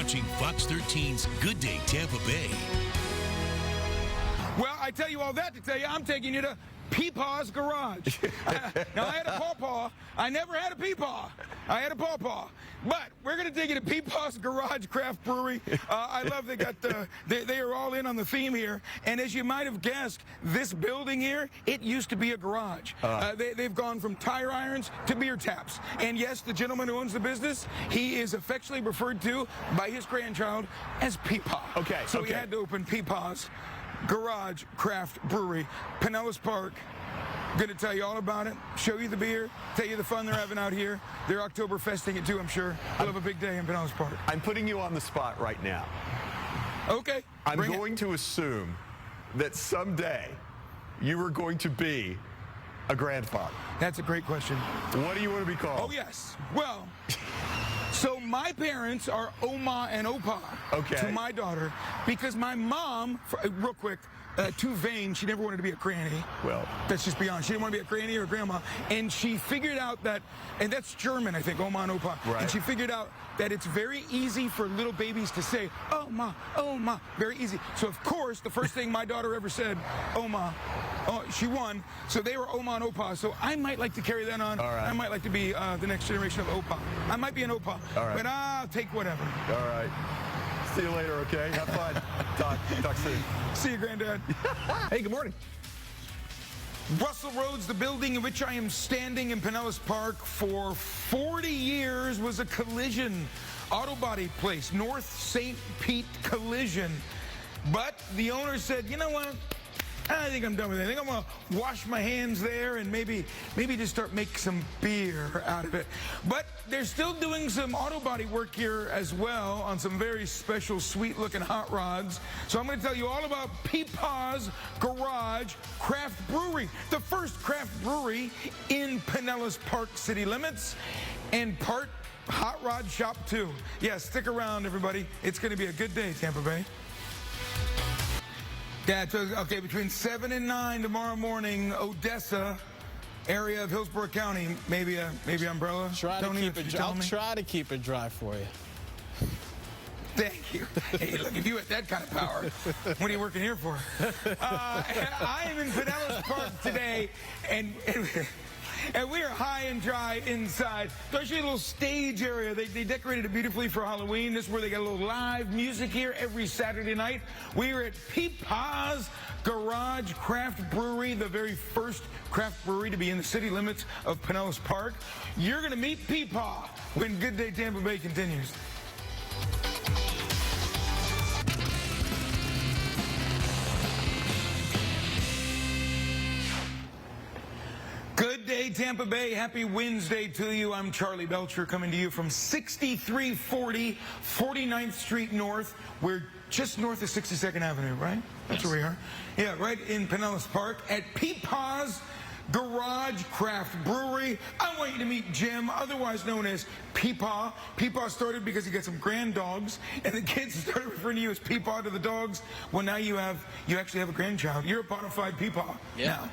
watching Fox 13's Good Day Tampa Bay. Well, I tell you all that to tell you I'm taking you to Peepaw's Garage. Now, I had a pawpaw. I never had a peepaw. I had a pawpaw. But we're going to take you to Peepaw's Garage Craft Brewery. I love they got they are all in on the theme here. And as you might have guessed, this building here, it used to be a garage. They've gone from tire irons to beer taps. And yes, the gentleman who owns the business, he is affectionately referred to by his grandchild as Peepaw. Okay. So he had to open Peepaw's Garage Craft Brewery, Pinellas Park. Going to tell you all about it, show you the beer, tell you the fun they're having out here. They're Oktoberfesting it too, I'm sure. We'll have a big day in Pinellas Park. I'm putting you on the spot right now. Okay. I'm going to assume that someday you are going to be a grandfather. That's a great question. What do you want to be called? Oh, yes. Well, so my parents are Oma and Opa to my daughter because my mom, real quick, too vain. She never wanted to be a granny. Well, let's just be honest. She didn't want to be a granny or a grandma. And she figured out that, and that's German, I think, Oma and Opa. Right. And she figured out that it's very easy for little babies to say, Oma, Oma, very easy. So, of course, the first thing my daughter ever said, Oma, she won. So they were Oma and Opa. So I might like to carry that on. All right. I might like to be the next generation of Opa. I might be an Opa. All right. But I'll take whatever. All right. See you later, okay? Have fun. Talk soon. See you, Granddad. Hey, good morning. Russell Road's the building in which I am standing in Pinellas Park for 40 years was a collision auto body place, North St. Pete Collision. But the owner said, you know what? I think I'm done with it. I think I'm going to wash my hands there and maybe just start making some beer out of it. But they're still doing some auto body work here as well on some very special, sweet-looking hot rods. So I'm going to tell you all about Peepaw's Garage Craft Brewery, the first craft brewery in Pinellas Park city limits, and part hot rod shop, too. Yeah, stick around, everybody. It's going to be a good day, Tampa Bay. Yeah, okay, between 7 and 9 tomorrow morning, Odessa, area of Hillsborough County, maybe umbrella. I'll try to keep it dry for you. Thank you. Hey, look, if you had that kind of power, what are you working here for? I am in Pinellas Park today, and we are high and dry inside. There's actually a little stage area. They decorated it beautifully for Halloween. This is where they got a little live music here every Saturday night. We are at Peepaw's Garage Craft Brewery, the very first craft brewery to be in the city limits of Pinellas Park. You're going to meet Peepaw when Good Day Tampa Bay continues. Good day, Tampa Bay. Happy Wednesday to you. I'm Charley Belcher coming to you from 6340 49th Street North. We're just north of 62nd Avenue, right? That's where we are. Yeah, right in Pinellas Park at Peepaw's Garage Craft Brewery. I want you to meet Jim, otherwise known as Peepaw. Peepaw started because he got some grand dogs, and the kids started referring to you as Peepaw to the dogs. Well, now you actually have a grandchild. You're a bona fide Peepaw. Yeah,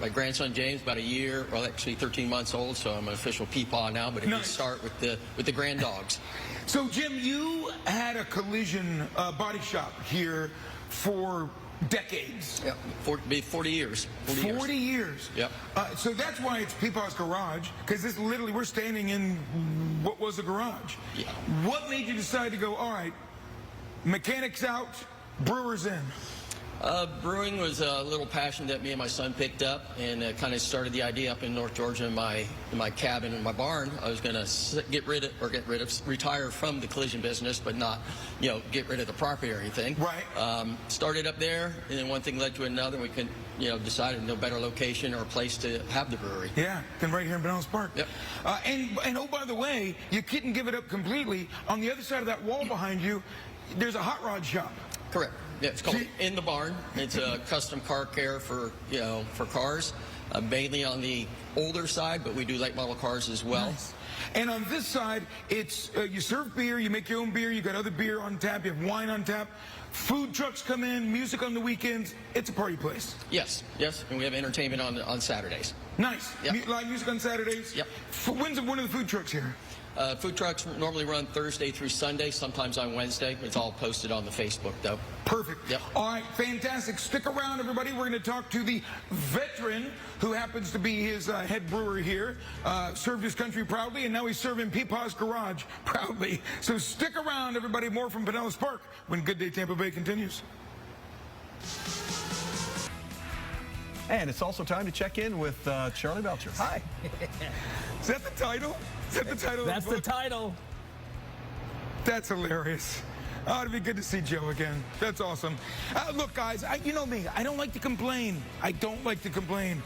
my grandson James, about a year, well, actually 13 months old, so I'm an official Peepaw now. But if you start with the grand dogs. So, Jim, you had a collision body shop here for decades. Yep, 40 years. 40 years. Yep. So that's why it's Peepaw's Garage, because this literally, we're standing in what was a garage. Yeah. What made you decide to go, all right, mechanics out, brewers in? Brewing was a little passion that me and my son picked up, and kind of started the idea up in North Georgia in my cabin in my barn. I was going to retire from the collision business, but not, get rid of the property or anything. Right. Started up there, and then one thing led to another. We could, decided no better location or place to have the brewery. Yeah, than right here in Pinellas Park. Yep. And oh, by the way, you couldn't give it up completely. On the other side of that wall behind you, there's a hot rod shop. Correct. Yeah, it's called In the Barn. It's a custom car care for cars, mainly on the older side, but we do late model cars as well. Nice. And on this side, it's you serve beer, you make your own beer, you got other beer on tap, you have wine on tap. Food trucks come in, music on the weekends. It's a party place. Yes, and we have entertainment on Saturdays. Nice. Yep. Live music on Saturdays. Yep. When's one of the food trucks here? Food trucks normally run Thursday through Sunday, sometimes on Wednesday. It's all posted on the Facebook, though. Perfect. Yep. All right, fantastic. Stick around, everybody. We're going to talk to the veteran who happens to be his head brewer here. Served his country proudly, and now he's serving Peepaw's Garage proudly. So stick around, everybody. More from Pinellas Park when Good Day Tampa Bay continues. And it's also time to check in with Charley Belcher. Hi. Is that the title? Is that the title? That's the title. That's hilarious. Oh, it'd be good to see Joe again. That's awesome. Look, guys, you know me. I don't like to complain. I don't like to complain.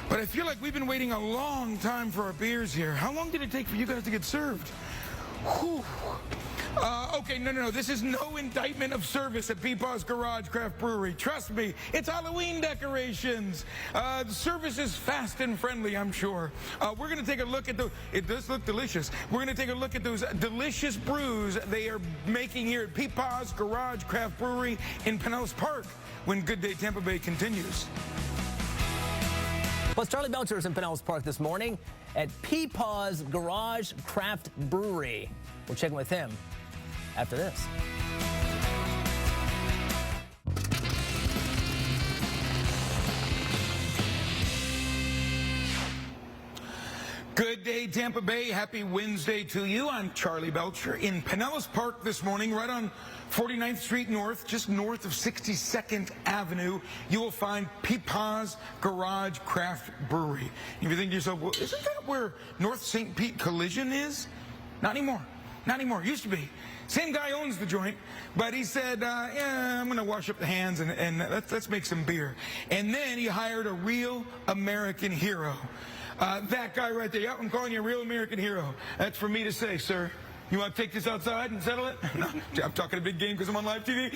But I feel like we've been waiting a long time for our beers here. How long did it take for you guys to get served? Whew. Okay, no. This is no indictment of service at Peepaw's Garage Craft Brewery. Trust me, it's Halloween decorations. The service is fast and friendly, I'm sure. We're going to take a look at it does look delicious. We're going to take a look at those delicious brews they are making here at Peepaw's Garage Craft Brewery in Pinellas Park when Good Day Tampa Bay continues. Plus, Charley Belcher is in Pinellas Park this morning at Peepaw's Garage Craft Brewery. We'll check in with him after this. Good day, Tampa Bay. Happy Wednesday to you. I'm Charley Belcher in Pinellas Park this morning, right on 49th Street North, just north of 62nd Avenue. You will find Peepaw's Garage Craft Brewery. If you think to yourself, well, isn't that where North St. Pete Collision is? Not anymore. Not anymore. Used to be. Same guy owns the joint, but he said, yeah, I'm going to wash up the hands and let's make some beer. And then he hired a real American hero. That guy right there. Yep, I'm calling you a real American hero. That's for me to say, sir. You want to take this outside and settle it? No, I'm talking a big game because I'm on live TV.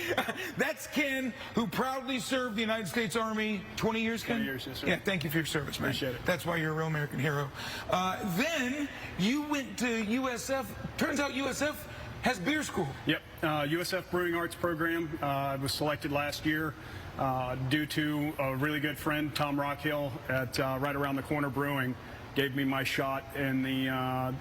That's Ken, who proudly served the United States Army 20 years, Ken? 20 years, yes, sir. Yeah, thank you for your service, man. Appreciate it. That's why you're a real American hero. Then you went to USF. Turns out USF has beer school. Yep, USF Brewing Arts program. I was selected last year due to a really good friend, Tom Rockhill, at Right Around the Corner Brewing, gave me my shot in the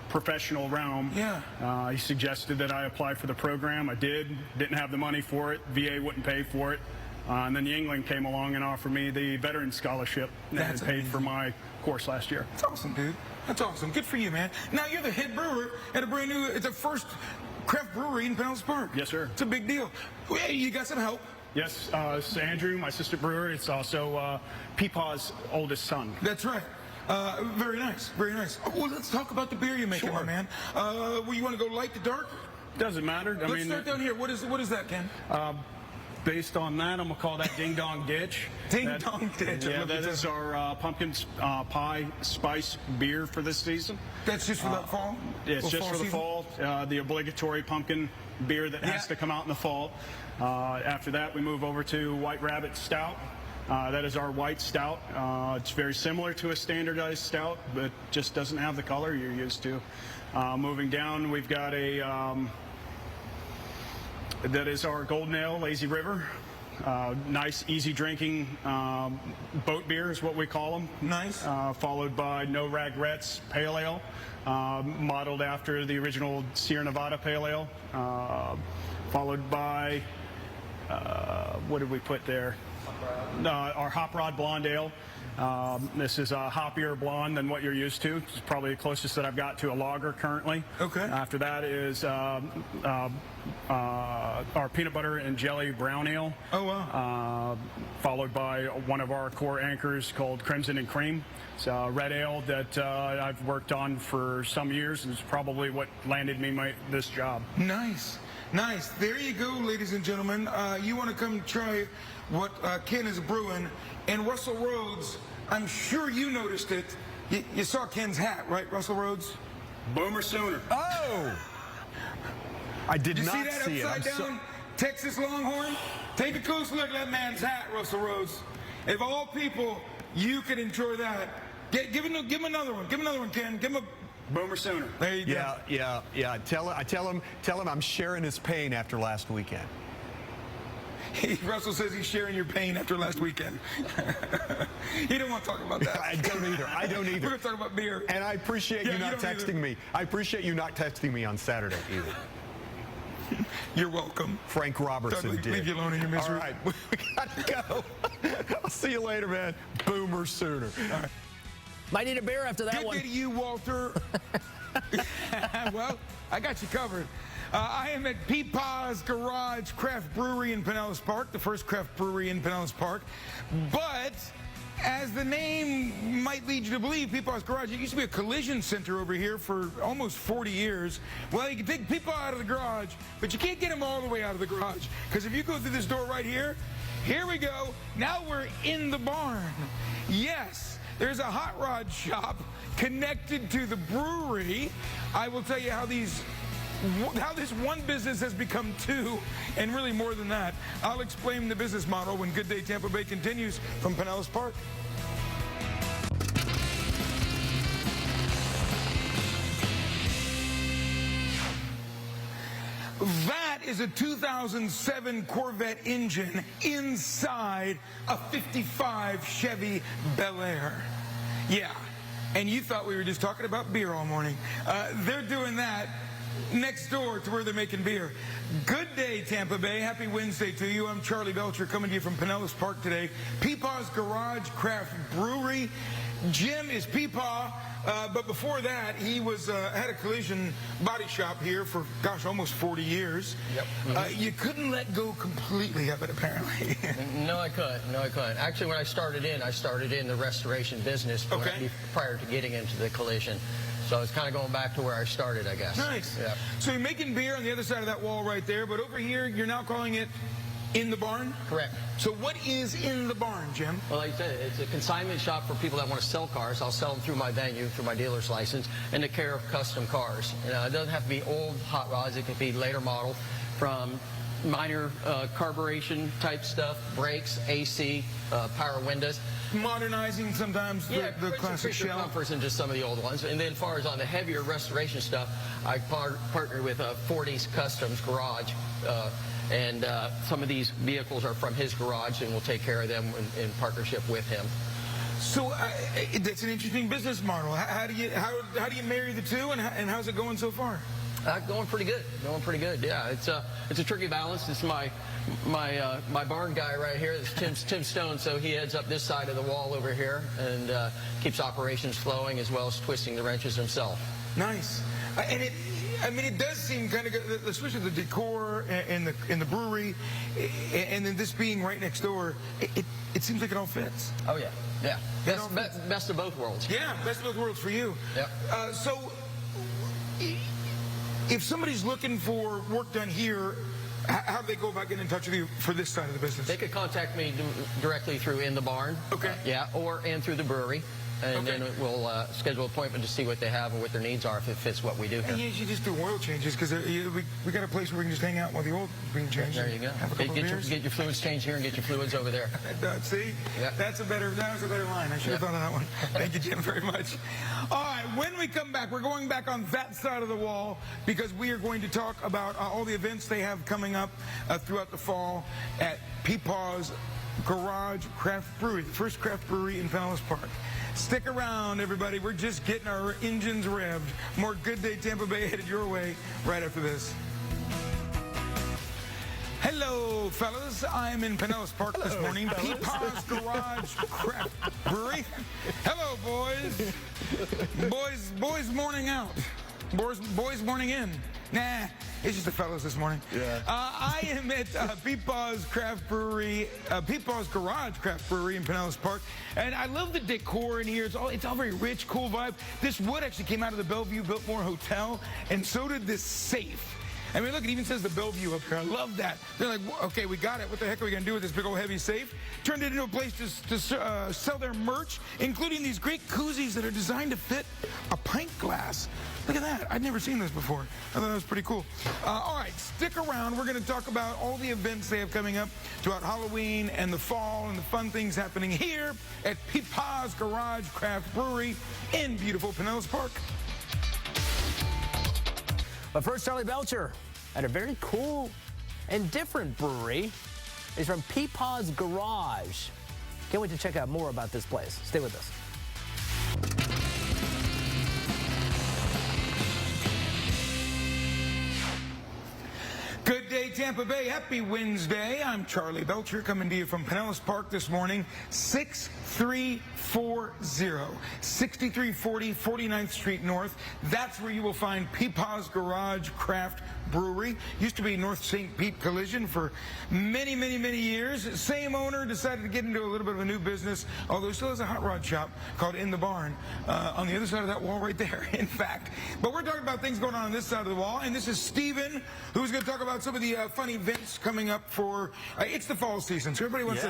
professional realm. Yeah. He suggested that I apply for the program. I didn't have the money for it. VA wouldn't pay for it. And then England came along and offered me the Veteran Scholarship and paid for my course last year. That's awesome, dude. That's awesome. Good for you, man. Now you're the head brewer at a brand new, it's a first craft brewery in Pinellas Park. Yes, sir. It's a big deal. Hey, you got some help. Yes, it's Andrew, my assistant brewer. It's also Peepaw's oldest son. That's right. Very nice, very nice. Oh, well, let's talk about the beer you're making, my man. Well, you want to go light to dark? Doesn't matter. Let's start down here. What is that, Ken? Based on that, I'm going to call that Ding Dong Ditch. Dong Ditch. Yeah, that is our pumpkin pie spice beer for this season. That's just for the fall? It's just for the fall. The obligatory pumpkin beer that has to come out in the fall. After that, we move over to White Rabbit Stout. That is our white stout. It's very similar to a standardized stout, but just doesn't have the color you're used to. Moving down, we've got a that is our Golden Ale Lazy River. Nice, easy drinking boat beer is what we call them. Nice. Followed by No Regrets Pale Ale, modeled after the original Sierra Nevada Pale Ale. Followed by, what did we put there? Our Hop Rod Blonde Ale. This is a hoppier blonde than what you're used to. It's probably the closest that I've got to a lager currently. Okay. After that is our peanut butter and jelly brown ale. Oh, wow. Followed by one of our core anchors called Crimson and Cream. It's a red ale that I've worked on for some years, and it's probably what landed me this job. Nice. Nice. There you go, ladies and gentlemen. You want to come try what Ken is brewing. And Russell Rhodes, I'm sure you noticed it. You saw Ken's hat, right, Russell Rhodes? Boomer Sooner. Oh! I did You not see that see it. upside down Texas Longhorn? Take a close look at that man's hat, Russell Rhodes. Of all people, you could enjoy that. Give him another one. Give him another one, Ken. Give him a Boomer Sooner. There you go. Yeah. Tell him I'm sharing his pain after last weekend. Russell says he's sharing your pain after last weekend. He don't want to talk about that. I don't either. I don't either. We're going to talk about beer. And I appreciate you not texting me. I appreciate you not texting me on Saturday either. You're welcome. Frank Robertson did. Leave you alone in your misery. All right, we got to go. I'll see you later, man. Boomer Sooner. All right. Might need a beer after that Good one. day to you, Walter. Well, I got you covered. I am at Peepaw's Garage Craft Brewery in Pinellas Park, the first craft brewery in Pinellas Park. But as the name might lead you to believe, Peepaw's Garage, it used to be a collision center over here for almost 40 years. Well, you can take Peepaw out of the garage, but you can't get him all the way out of the garage. Because if you go through this door right here, here we go. Now we're in the barn. Yes, there's a hot rod shop connected to the brewery. I will tell you how this one business has become two, and really more than that. I'll explain the business model when Good Day Tampa Bay continues from Pinellas Park. That is a 2007 Corvette engine inside a 55 Chevy Bel Air. Yeah, and you thought we were just talking about beer all morning. They're doing that next door to where they're making beer. Good day, Tampa Bay. Happy Wednesday to you. I'm Charley Belcher coming to you from Pinellas Park today. Peepaw's Garage Craft Brewery. Jim is Peepaw, but before that, he was had a collision body shop here for, gosh, almost 40 years. Yep. Mm-hmm. You couldn't let go completely of it, apparently. No, I couldn't. No, I couldn't. Actually, when I started in the restoration business prior to getting into the collision. So I was kind of going back to where I started, I guess. Nice. Yeah. So you're making beer on the other side of that wall right there, but over here, you're now calling it In the Barn? Correct. So what is in the barn, Jim? Well, like I said, it's a consignment shop for people that want to sell cars. I'll sell them through my venue, through my dealer's license, and take care of custom cars. You know, it doesn't have to be old hot rods. It can be later model, from minor carburation type stuff, brakes, AC, power windows. Modernizing sometimes the classic shell. Comforts and just some of the old ones. And then as far as on the heavier restoration stuff, I partner with 40s Customs Garage. And some of these vehicles are from his garage, and we'll take care of them in partnership with him. So that's an interesting business model. How do you marry the two, and how's it going so far? Going pretty good. Going pretty good. Yeah, it's a tricky balance. It's my barn guy right here. It's Tim Stone. So he heads up this side of the wall over here and keeps operations flowing, as well as twisting the wrenches himself. Nice. And it does seem kind of good, especially the decor in the brewery, and then this being right next door. It seems like it all fits. Oh yeah, yeah. Best of both worlds. Yeah, best of both worlds for you. Yeah. So, if somebody's looking for work done here, how do they go about getting in touch with you for this side of the business? They could contact me directly through In the Barn. Okay. Yeah, and through the brewery. And then we'll schedule an appointment to see what they have and what their needs are, if it fits what we do here. And you just do oil changes, because we got a place where we can just hang out while the oil's being changed. There you go. Get your fluids changed here and get your fluids over there. See? Yep. That was a better line. I should have thought of that one. Thank you, Jim, very much. All right, when we come back, we're going back on that side of the wall, because we are going to talk about all the events they have coming up throughout the fall at Peepaw's Garage Craft Brewery, the first craft brewery in Pinellas Park. Stick around, everybody. We're just getting our engines revved. More Good Day Tampa Bay headed your way right after this. Hello, fellas. I'm in Pinellas Park this morning. Peepaw's Garage Craft Brewery. Hello, boys. Boys morning out. Boys morning in. Nah, it's just the fellas this morning. Yeah. I am at Peepaw's Craft Brewery, Peepaw's Garage Craft Brewery in Pinellas Park, and I love the decor in here. It's all very rich, cool vibe. This wood actually came out of the Bellevue Biltmore Hotel, and so did this safe. I mean, look, it even says the Bellevue up here. I love that. They're like, okay, we got it. What the heck are we going to do with this big old heavy safe? Turned it into a place to sell their merch, including these great koozies that are designed to fit a pint glass. Look at that. I'd never seen this before. I thought that was pretty cool. All right, stick around. We're going to talk about all the events they have coming up throughout Halloween and the fall and the fun things happening here at Peepaw's Garage Craft Brewery in beautiful Pinellas Park. But first, Charley Belcher at a very cool and different brewery He's from Peepaw's Garage. Can't wait to check out more about this place. Stay with us. Good day, Tampa Bay. Happy Wednesday. I'm Charley Belcher coming to you from Pinellas Park this morning. 6340 49th Street North. That's where you will find Peepaw's Garage Craft Brewery. Used to be North St. Pete Collision for many, many, many years. Same owner decided to get into a little bit of a new business, although he still has a hot rod shop called In the Barn on the other side of that wall right there, in fact. But we're talking about things going on this side of the wall, and this is Steven, who's going to talk about some of the fun events coming up for, it's the fall season, so everybody wants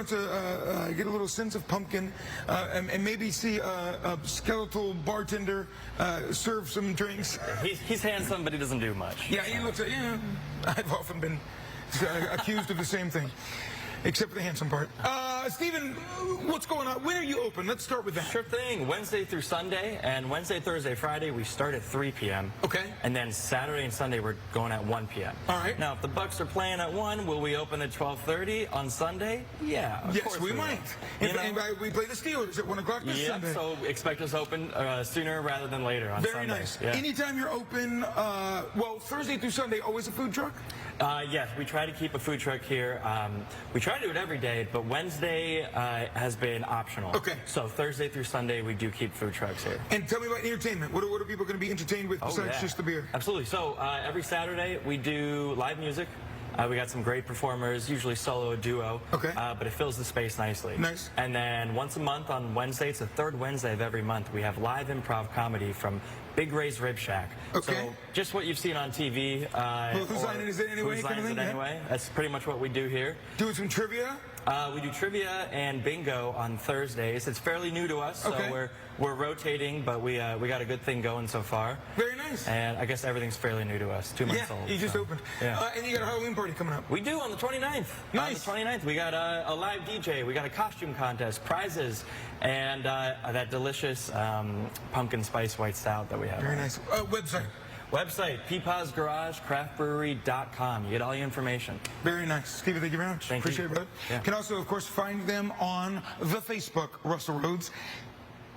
to get a little sense of pumpkin and maybe see a skeletal bartender serve some drinks. He's handsome, but he doesn't do much. Yeah, he looks like, I've often been accused of the same thing, except for the handsome part. Steven, what's going on? When are you open? Let's start with that. Sure thing. Wednesday through Sunday, and Wednesday, Thursday, Friday, we start at 3 p.m. Okay. And then Saturday and Sunday, we're going at 1 p.m. All right. Now, if the Bucks are playing at 1, will we open at 12:30 on Sunday? Yeah, of course we might. Will. And we play the Steelers at 1 o'clock this Sunday. So expect us open sooner rather than later on Very Sunday. nice. Yeah. Anytime you're open, well, Thursday through Sunday, always a food truck? Yes, we try to keep a food truck here. We try to do it every day, but Wednesday has been optional. Okay. So Thursday through Sunday, we do keep food trucks here. And tell me about entertainment. What are people going to be entertained with besides just the beer? Absolutely. So every Saturday, we do live music. We got some great performers, usually solo, duo. Okay. But it fills the space nicely. Nice. And then once a month on Wednesday, it's the third Wednesday of every month, we have live improv comedy from Big Ray's Rib Shack. Okay. So just what you've seen on TV. Whose Line Is It Anyway? Whose Line Is It Anyway? That's pretty much what we do here. Doing some trivia? We do trivia and bingo on Thursdays. It's fairly new to us, so we're rotating, but we got a good thing going so far. Very nice. And I guess everything's fairly new to us. 2 months old. You just opened. Yeah. And you got a Halloween party coming up. We do on the 29th. Nice. On the 29th, we got a live DJ. We got a costume contest, prizes, and that delicious pumpkin spice white stout that we have. Very nice. Website, peepawsgaragecraftbrewery.com. You get all your information. Very nice. Stevie, thank you very much. Appreciate it, bud. Yeah. You can also, of course, find them on the Facebook, Russell Rhodes,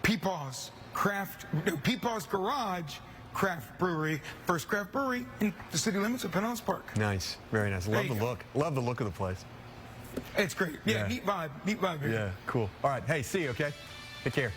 Peepaw's Garage Craft Brewery, first craft brewery in the city limits of Pinellas Park. Nice. Very nice. Love the look. Love the look of the place. It's great. Yeah, neat vibe. Neat vibe here. Yeah, cool. All right. Hey, see you, okay? Take care.